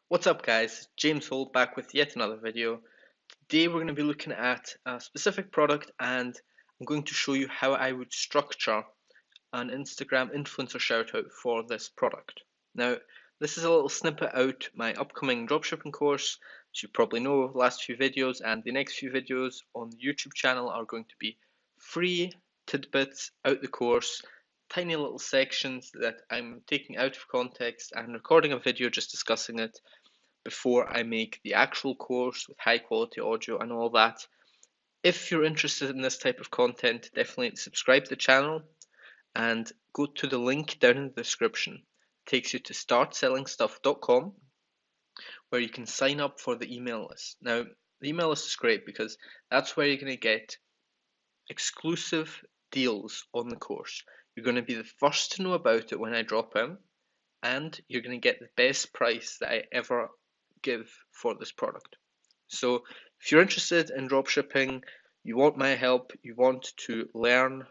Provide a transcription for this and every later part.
What's up guys, James Holt back with yet another video. Today we're going to be looking at a specific product and I'm going to show you how I would structure an Instagram influencer shoutout for this product. Now this is a little snippet out my upcoming dropshipping course. As you probably know, the last few videos and the next few videos on the YouTube channel are going to be free tidbits out the course, tiny little sections that I'm taking out of context and recording a video just discussing it before I make the actual course with high quality audio and all that. If you're interested in this type of content, definitely subscribe to the channel and go to the link down in the description. It takes you to startsellingstuff.com where you can sign up for the email list. Now, the email list is great because that's where you're going to get exclusive deals on the course. You're going to be the first to know about it when I drop in, and you're going to get the best price that I ever give for this product. So if you're interested in dropshipping, you want my help, you want to learn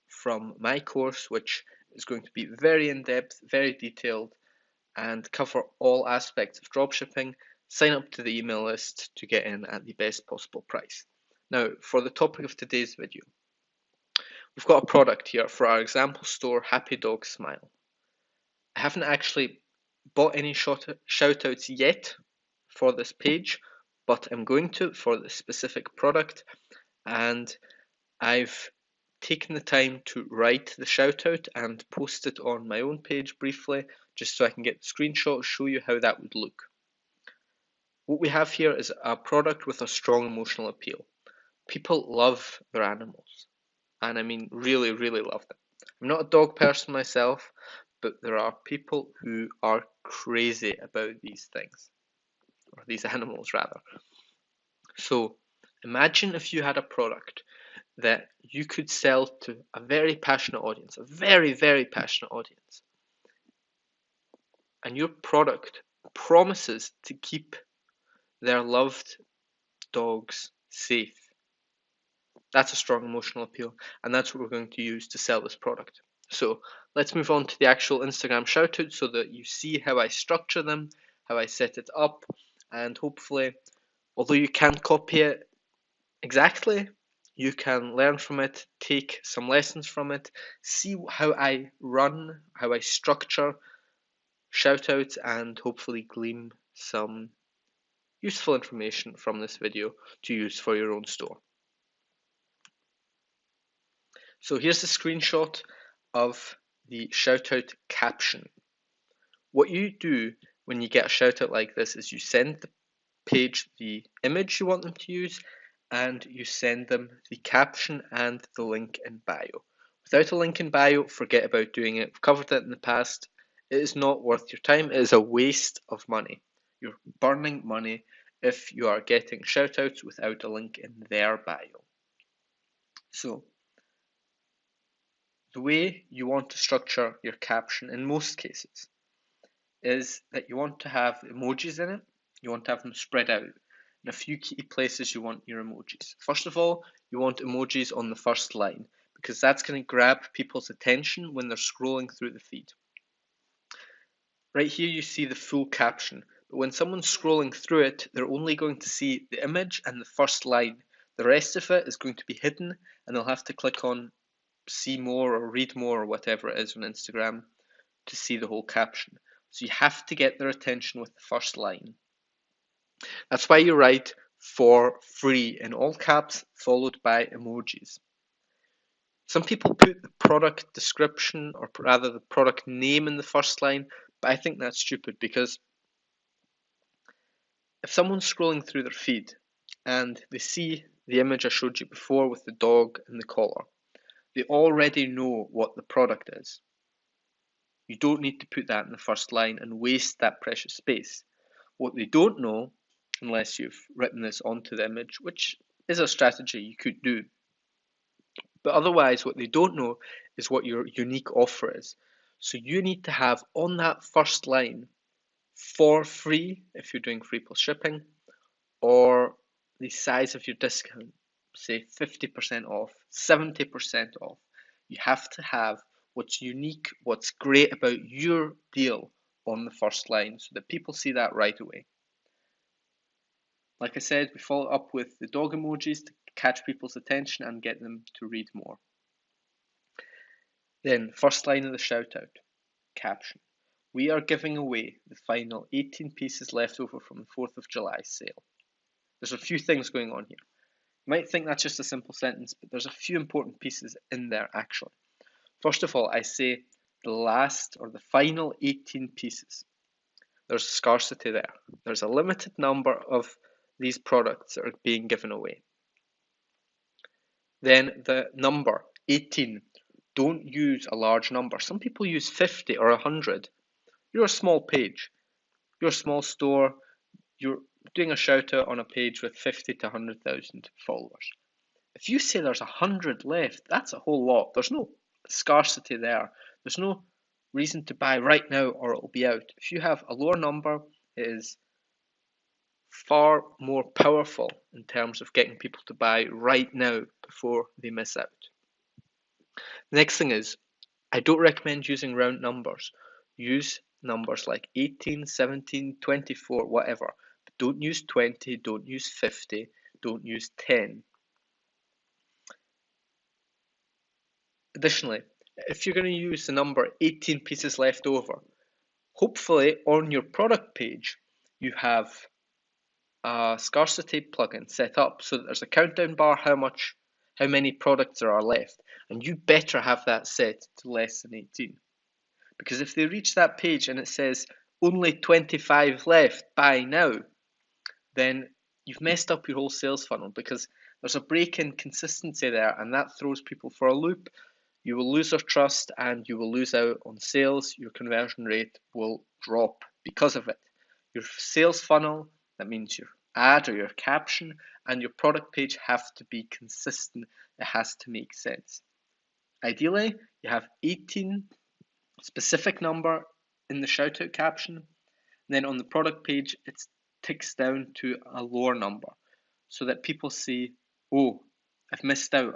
from my course, which is going to be very in-depth, very detailed, and cover all aspects of dropshipping, sign up to the email list to get in at the best possible price. Now, for the topic of today's video, we've got a product here for our example store, Happy Dog Smile. I haven't actually bought any shoutouts yet for this page, but I'm going to for this specific product, and I've taken the time to write the shoutout and post it on my own page briefly, just so I can get the screenshot, show you how that would look. What we have here is a product with a strong emotional appeal. People love their animals, and I mean really, really love them. I'm not a dog person myself, but there are people who are crazy about these things, or these animals rather. So imagine if you had a product that you could sell to a very passionate audience, a very, very passionate audience, and your product promises to keep their loved dogs safe. That's a strong emotional appeal, and that's what we're going to use to sell this product. So let's move on to the actual Instagram shoutout so that you see how I structure them, how I set it up, and hopefully, although you can't copy it exactly, you can learn from it, take some lessons from it, see how I run, how I structure shoutouts, and hopefully glean some useful information from this video to use for your own store. So here's a screenshot of the shoutout caption. What you do when you get a shoutout like this is you send the page the image you want them to use, and you send them the caption and the link in bio. Without a link in bio, forget about doing it. We've covered it in the past. It is not worth your time. It is a waste of money. You're burning money if you are getting shoutouts without a link in their bio. So the way you want to structure your caption in most cases is that you want to have emojis in it. You want to have them spread out in a few key places. You want your emojis. First of all, you want emojis on the first line because that's going to grab people's attention when they're scrolling through the feed. Right here you see the full caption, but when someone's scrolling through it, they're only going to see the image and the first line. The rest of it is going to be hidden, and they'll have to click on see more or read more or whatever it is on Instagram to see the whole caption. So you have to get their attention with the first line. That's why you write for free in all caps followed by emojis. Some people put the product description, or rather the product name, in the first line, but I think that's stupid because if someone's scrolling through their feed and they see the image I showed you before with the dog and the collar, they already know what the product is. You don't need to put that in the first line and waste that precious space. What they don't know, unless you've written this onto the image, which is a strategy you could do, but otherwise what they don't know is what your unique offer is. So you need to have on that first line, for free if you're doing free plus shipping, or the size of your discount, say 50% off, 70% off. You have to have what's unique, what's great about your deal on the first line so that people see that right away. Like I said, we follow up with the dog emojis to catch people's attention and get them to read more. Then, first line of the shout out, caption. We are giving away the final 18 pieces left over from the 4th of July sale. There's a few things going on here. You might think that's just a simple sentence, but there's a few important pieces in there actually. First of all, I say the last or the final 18 pieces. There's scarcity there. There's a limited number of these products that are being given away. Then the number 18. Don't use a large number. Some people use 50 or 100. You're a small page. You're a small store. You're doing a shout out on a page with 50 to 100,000 followers. If you say there's 100 left, that's a whole lot. There's no scarcity there. There's no reason to buy right now or it'll be out. If you have a lower number, it is far more powerful in terms of getting people to buy right now before they miss out. The next thing is, I don't recommend using round numbers. Use numbers like 18, 17, 24, whatever. But don't use 20, don't use 50, don't use 10. Additionally, if you're going to use the number 18 pieces left over, hopefully on your product page you have a scarcity plugin set up so that there's a countdown bar how many products there are left, and you better have that set to less than 18. Because if they reach that page and it says only 25 left, buy now, then you've messed up your whole sales funnel because there's a break in consistency there and that throws people for a loop. You will lose their trust and you will lose out on sales. Your conversion rate will drop because of it. Your sales funnel, that means your ad or your caption and your product page have to be consistent. It has to make sense. Ideally, you have 18 specific number in the shout out caption. And then on the product page, it ticks down to a lower number so that people see, oh, I've missed out.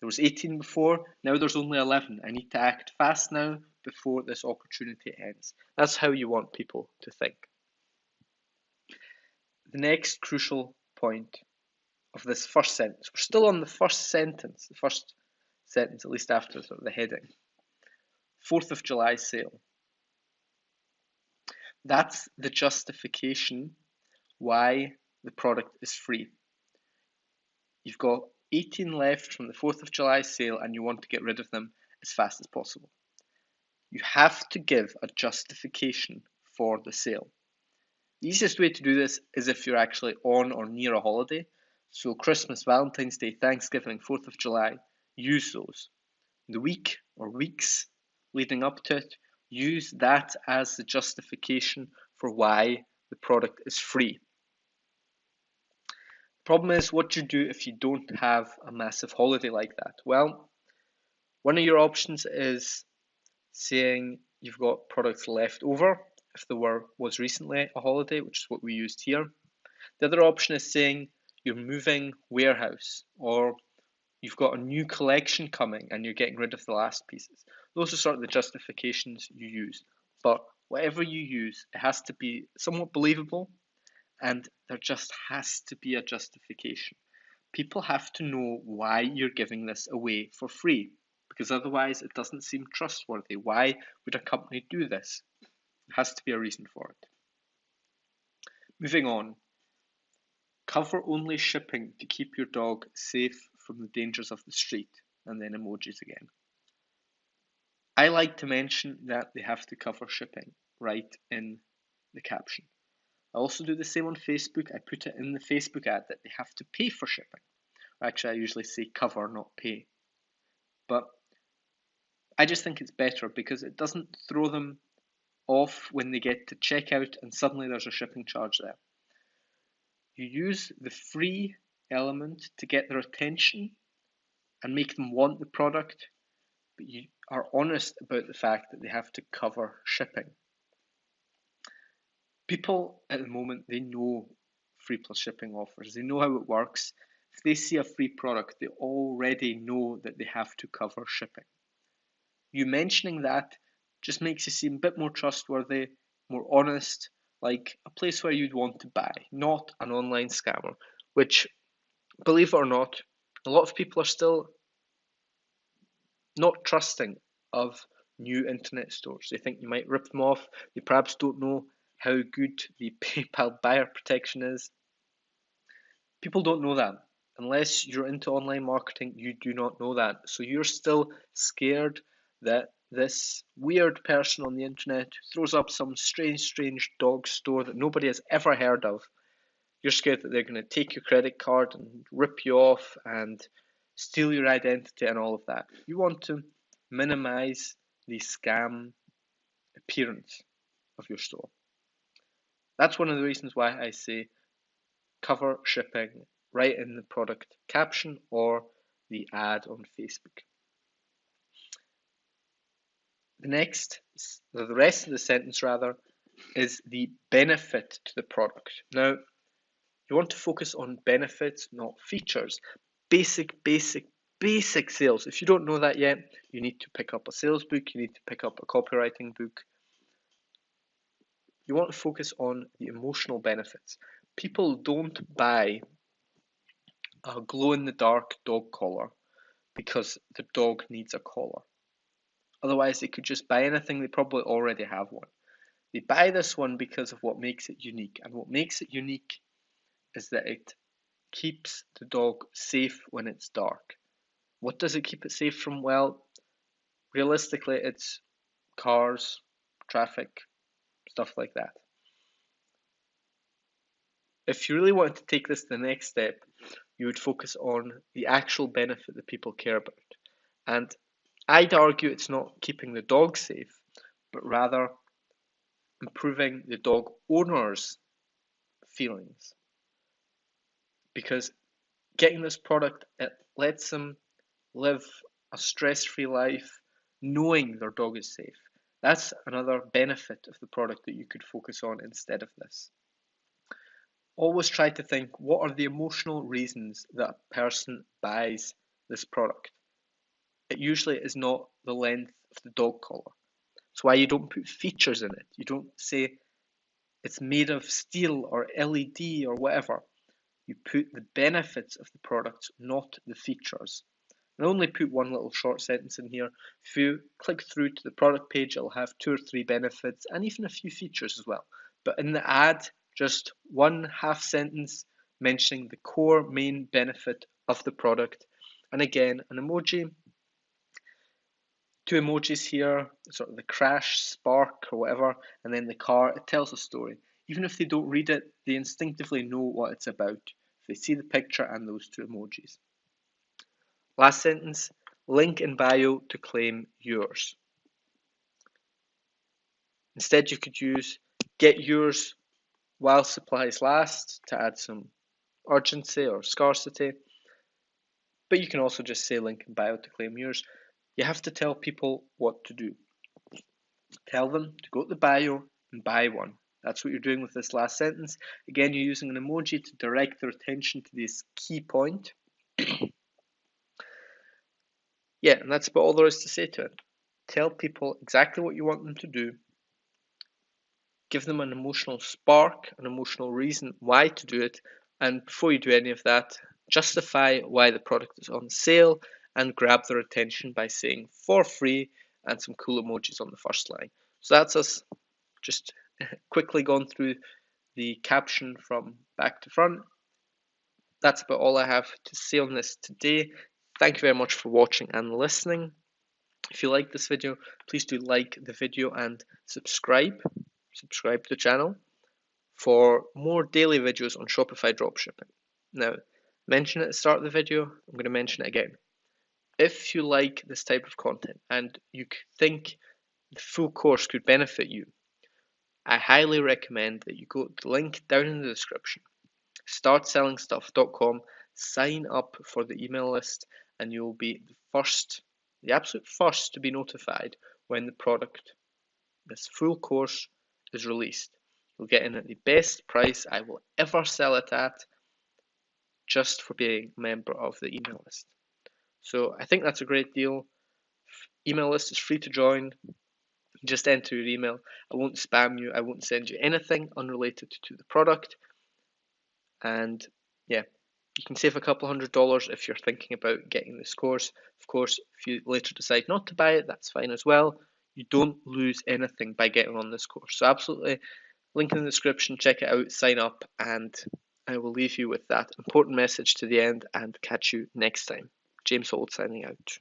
There was 18 before, now there's only 11. I need to act fast now before this opportunity ends. That's how you want people to think. The next crucial point of this first sentence, we're still on the first sentence, at least after sort of the heading. 4th of July sale. That's the justification why the product is free. You've got 18 left from the 4th of July sale and you want to get rid of them as fast as possible. You have to give a justification for the sale. The easiest way to do this is if you're actually on or near a holiday. So Christmas, Valentine's Day, Thanksgiving, 4th of July, use those. The week or weeks leading up to it, use that as the justification for why the product is free. Problem is, what do you do if you don't have a massive holiday like that? Well, one of your options is saying you've got products left over if there was recently a holiday, which is what we used here. The other option is saying you're moving warehouse or you've got a new collection coming and you're getting rid of the last pieces. Those are sort of the justifications you use. But whatever you use, it has to be somewhat believable. And there just has to be a justification. People have to know why you're giving this away for free, because otherwise it doesn't seem trustworthy. Why would a company do this? There has to be a reason for it. Moving on. Cover only shipping to keep your dog safe from the dangers of the street, and then emojis again. I like to mention that they have to cover shipping right in the caption. I also do the same on Facebook. I put it in the Facebook ad that they have to pay for shipping. Actually, I usually say cover, not pay. But I just think it's better because it doesn't throw them off when they get to checkout and suddenly there's a shipping charge there. You use the free element to get their attention and make them want the product, but you are honest about the fact that they have to cover shipping. People at the moment, they know free plus shipping offers. They know how it works. If they see a free product, they already know that they have to cover shipping. You mentioning that just makes you seem a bit more trustworthy. more honest, like a place where you'd want to buy, not an online scammer, which, believe it or not, a lot of people are still not trusting of new internet stores. They think you might rip them off. They perhaps don't know how good the PayPal buyer protection is. People don't know that. Unless you're into online marketing, you do not know that. So you're still scared that this weird person on the internet who throws up some strange dog store that nobody has ever heard of, you're scared that they're going to take your credit card and rip you off and steal your identity and all of that. You want to minimize the scam appearance of your store. That's one of the reasons why I say cover shipping right in the product caption or the ad on Facebook. The rest of the sentence rather, is the benefit to the product. Now, you want to focus on benefits, not features. Basic sales. If you don't know that yet, you need to pick up a sales book, you need to pick up a copywriting book. You want to focus on the emotional benefits. People don't buy a glow-in-the-dark dog collar because the dog needs a collar. Otherwise, they could just buy anything, they probably already have one. They buy this one because of what makes it unique. And what makes it unique is that it keeps the dog safe when it's dark. What does it keep it safe from? Well, realistically, it's cars, traffic, stuff like that. If you really want to take this to the next step, you would focus on the actual benefit that people care about. And I'd argue it's not keeping the dog safe, but rather improving the dog owner's feelings. Because getting this product, it lets them live a stress-free life knowing their dog is safe. That's another benefit of the product that you could focus on instead of this. Always try to think, what are the emotional reasons that a person buys this product? It usually is not the length of the dog collar. That's why you don't put features in it. You don't say it's made of steel or LED or whatever. You put the benefits of the product, not the features. I only put one little short sentence in here. If you click through to the product page, it'll have 2 or 3 benefits and even a few features as well. But in the ad, just one half sentence mentioning the core main benefit of the product. And again, an emoji, 2 emojis here, sort of the crash, spark, or whatever, and then the car. It tells a story. Even if they don't read it, they instinctively know what it's about if they see the picture and those 2 emojis. Last sentence, link in bio to claim yours. Instead, you could use get yours while supplies last to add some urgency or scarcity. But you can also just say link in bio to claim yours. You have to tell people what to do. Tell them to go to the bio and buy one. That's what you're doing with this last sentence. Again, you're using an emoji to direct their attention to this key point. Yeah, and that's about all there is to say to it. Tell people exactly what you want them to do. Give them an emotional spark, an emotional reason why to do it. And before you do any of that, justify why the product is on sale and grab their attention by saying for free and some cool emojis on the first line. So that's us just quickly gone through the caption from back to front. That's about all I have to say on this today. Thank you very much for watching and listening. If you like this video, please do like the video and subscribe to the channel for more daily videos on Shopify dropshipping. Now, mention at the start of the video, I'm going to mention it again. If you like this type of content and you think the full course could benefit you, I highly recommend that you go to the link down in the description, startsellingstuff.com, sign up for the email list, and you'll be the absolute first to be notified when the product, this full course, is released. You'll get in at the best price I will ever sell it at, just for being a member of the email list. So I think that's a great deal. Email list is free to join. Just enter your email. I won't spam you. I won't send you anything unrelated to the product. And yeah, you can save a couple $100 if you're thinking about getting this course. Of course, if you later decide not to buy it, that's fine as well. You don't lose anything by getting on this course. So absolutely, link in the description, check it out, sign up, and I will leave you with that important message to the end and catch you next time. James Holt signing out.